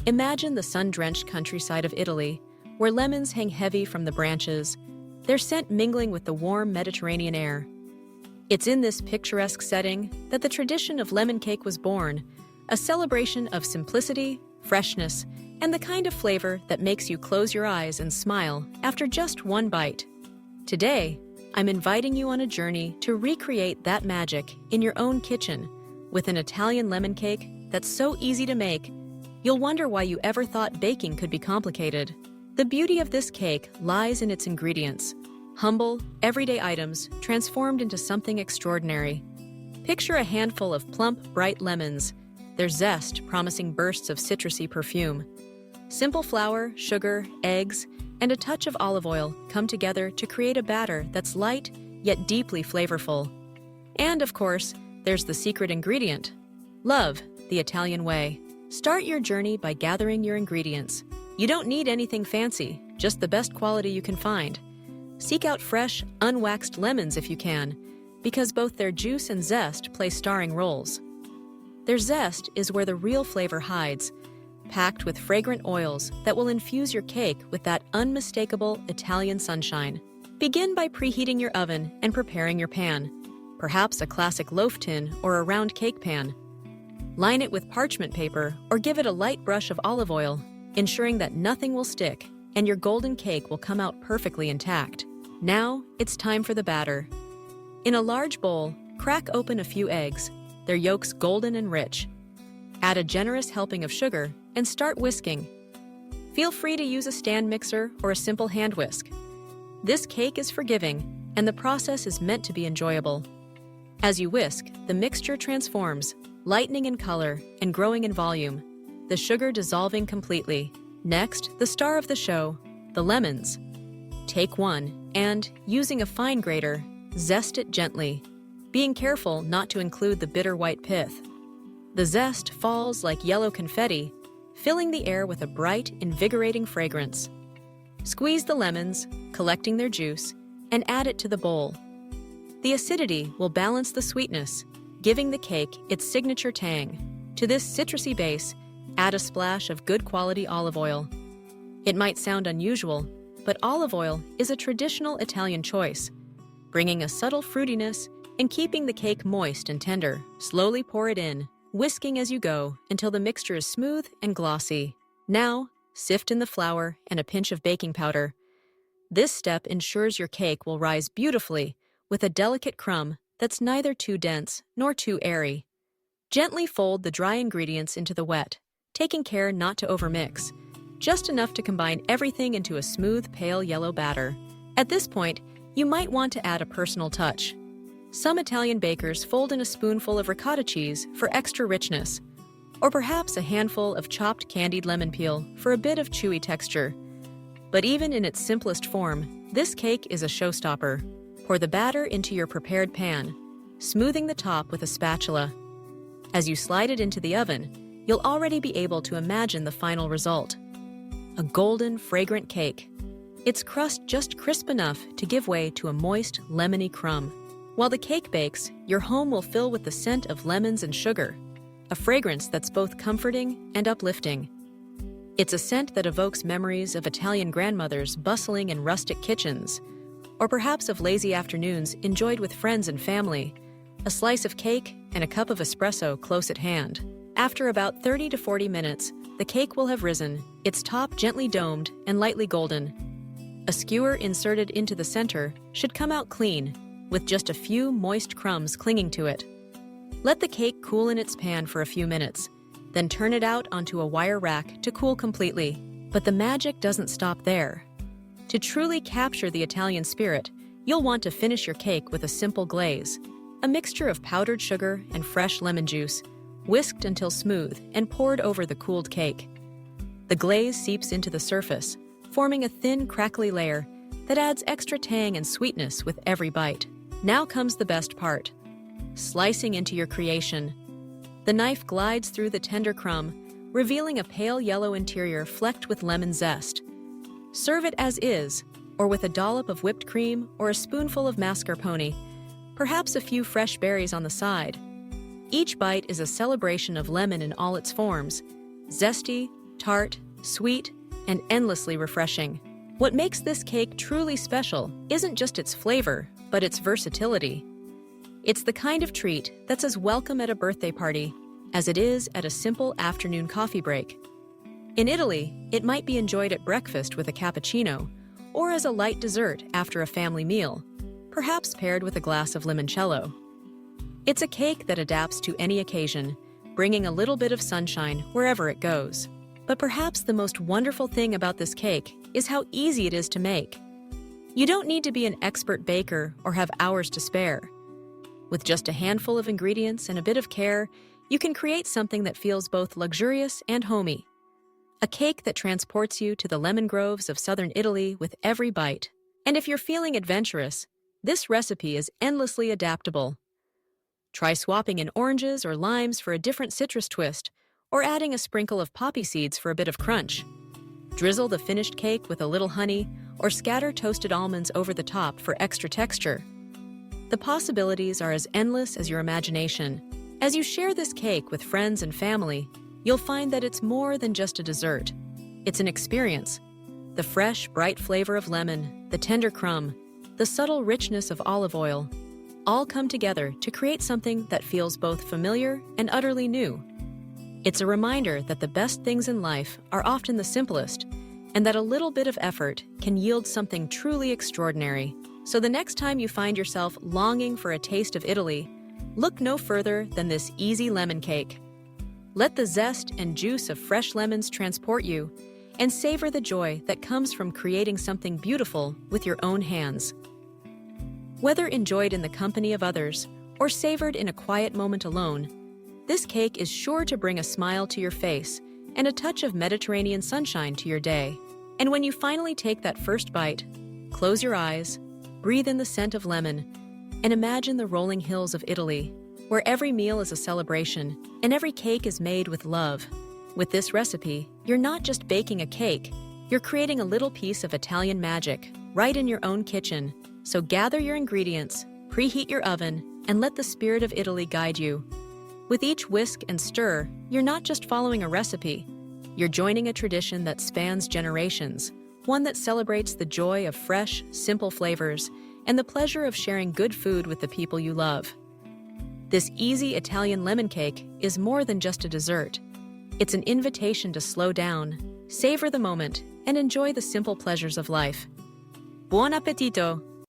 Imagine the sun-drenched countryside of Italy, where lemons hang heavy from the branches, their scent mingling with the warm Mediterranean air. It's in this picturesque setting that the tradition of lemon cake was born, a celebration of simplicity, freshness, and the kind of flavor that makes you close your eyes and smile after just one bite. Today, I'm inviting you on a journey to recreate that magic in your own kitchen with an Italian lemon cake that's so easy to make, you'll wonder why you ever thought baking could be complicated. The beauty of this cake lies in its ingredients. Humble, everyday items transformed into something extraordinary. Picture a handful of plump, bright lemons, their zest promising bursts of citrusy perfume. Simple flour, sugar, eggs, and a touch of olive oil come together to create a batter that's light yet deeply flavorful. And of course, there's the secret ingredient: love, the Italian way. Start your journey by gathering your ingredients. You don't need anything fancy, just the best quality you can find. Seek out fresh, unwaxed lemons if you can, because both their juice and zest play starring roles. Their zest is where the real flavor hides, packed with fragrant oils that will infuse your cake with that unmistakable Italian sunshine. Begin by preheating your oven and preparing your pan, perhaps a classic loaf tin or a round cake pan. Line it with parchment paper or give it a light brush of olive oil, ensuring that nothing will stick and your golden cake will come out perfectly intact. Now, it's time for the batter. In a large bowl, crack open a few eggs, their yolks golden and rich. Add a generous helping of sugar and start whisking. Feel free to use a stand mixer or a simple hand whisk. This cake is forgiving, and the process is meant to be enjoyable. As you whisk, the mixture transforms, lightening in color and growing in volume, the sugar dissolving completely. Next, the star of the show, the lemons. Take one and, using a fine grater, zest it gently, being careful not to include the bitter white pith. The zest falls like yellow confetti, filling the air with a bright, invigorating fragrance. Squeeze the lemons, collecting their juice, and add it to the bowl. The acidity will balance the sweetness, giving the cake its signature tang. To this citrusy base, add a splash of good quality olive oil. It might sound unusual, but olive oil is a traditional Italian choice, bringing a subtle fruitiness and keeping the cake moist and tender. Slowly pour it in, whisking as you go until the mixture is smooth and glossy. Now, sift in the flour and a pinch of baking powder. This step ensures your cake will rise beautifully with a delicate crumb that's neither too dense nor too airy. Gently fold the dry ingredients into the wet, taking care not to overmix, just enough to combine everything into a smooth, pale yellow batter. At this point, you might want to add a personal touch. Some Italian bakers fold in a spoonful of ricotta cheese for extra richness, or perhaps a handful of chopped candied lemon peel for a bit of chewy texture. But even in its simplest form, this cake is a showstopper. Pour the batter into your prepared pan, smoothing the top with a spatula. As you slide it into the oven, you'll already be able to imagine the final result: a golden, fragrant cake. Its crust just crisp enough to give way to a moist, lemony crumb. While the cake bakes, your home will fill with the scent of lemons and sugar, a fragrance that's both comforting and uplifting. It's a scent that evokes memories of Italian grandmothers bustling in rustic kitchens, or perhaps of lazy afternoons enjoyed with friends and family, a slice of cake and a cup of espresso close at hand. After about 30 to 40 minutes, the cake will have risen, its top gently domed and lightly golden. A skewer inserted into the center should come out clean, with just a few moist crumbs clinging to it. Let the cake cool in its pan for a few minutes, then turn it out onto a wire rack to cool completely. But the magic doesn't stop there. To truly capture the Italian spirit, you'll want to finish your cake with a simple glaze, a mixture of powdered sugar and fresh lemon juice, whisked until smooth and poured over the cooled cake. The glaze seeps into the surface, forming a thin, crackly layer that adds extra tang and sweetness with every bite. Now comes the best part: slicing into your creation. The knife glides through the tender crumb, revealing a pale yellow interior flecked with lemon zest. Serve it as is, or with a dollop of whipped cream or a spoonful of mascarpone, perhaps a few fresh berries on the side. Each bite is a celebration of lemon in all its forms: zesty, tart, sweet, and endlessly refreshing. What makes this cake truly special isn't just its flavor, but its versatility. It's the kind of treat that's as welcome at a birthday party as it is at a simple afternoon coffee break. In Italy, it might be enjoyed at breakfast with a cappuccino or as a light dessert after a family meal, perhaps paired with a glass of limoncello. It's a cake that adapts to any occasion, bringing a little bit of sunshine wherever it goes. But perhaps the most wonderful thing about this cake is how easy it is to make. You don't need to be an expert baker or have hours to spare. With just a handful of ingredients and a bit of care, you can create something that feels both luxurious and homey. A cake that transports you to the lemon groves of southern Italy with every bite. And if you're feeling adventurous, this recipe is endlessly adaptable. Try swapping in oranges or limes for a different citrus twist, or adding a sprinkle of poppy seeds for a bit of crunch. Drizzle the finished cake with a little honey, or scatter toasted almonds over the top for extra texture. The possibilities are as endless as your imagination. As you share this cake with friends and family, you'll find that it's more than just a dessert. It's an experience. The fresh, bright flavor of lemon, the tender crumb, the subtle richness of olive oil, all come together to create something that feels both familiar and utterly new. It's a reminder that the best things in life are often the simplest, and that a little bit of effort can yield something truly extraordinary. So the next time you find yourself longing for a taste of Italy, look no further than this easy lemon cake. Let the zest and juice of fresh lemons transport you, and savor the joy that comes from creating something beautiful with your own hands. Whether enjoyed in the company of others or savored in a quiet moment alone, this cake is sure to bring a smile to your face and a touch of Mediterranean sunshine to your day. And when you finally take that first bite, close your eyes, breathe in the scent of lemon, and imagine the rolling hills of Italy, where every meal is a celebration and every cake is made with love. With this recipe, you're not just baking a cake, you're creating a little piece of Italian magic right in your own kitchen. So gather your ingredients, preheat your oven, and let the spirit of Italy guide you. With each whisk and stir, you're not just following a recipe, you're joining a tradition that spans generations, one that celebrates the joy of fresh, simple flavors and the pleasure of sharing good food with the people you love. This easy Italian lemon cake is more than just a dessert. It's an invitation to slow down, savor the moment, and enjoy the simple pleasures of life. Buon appetito!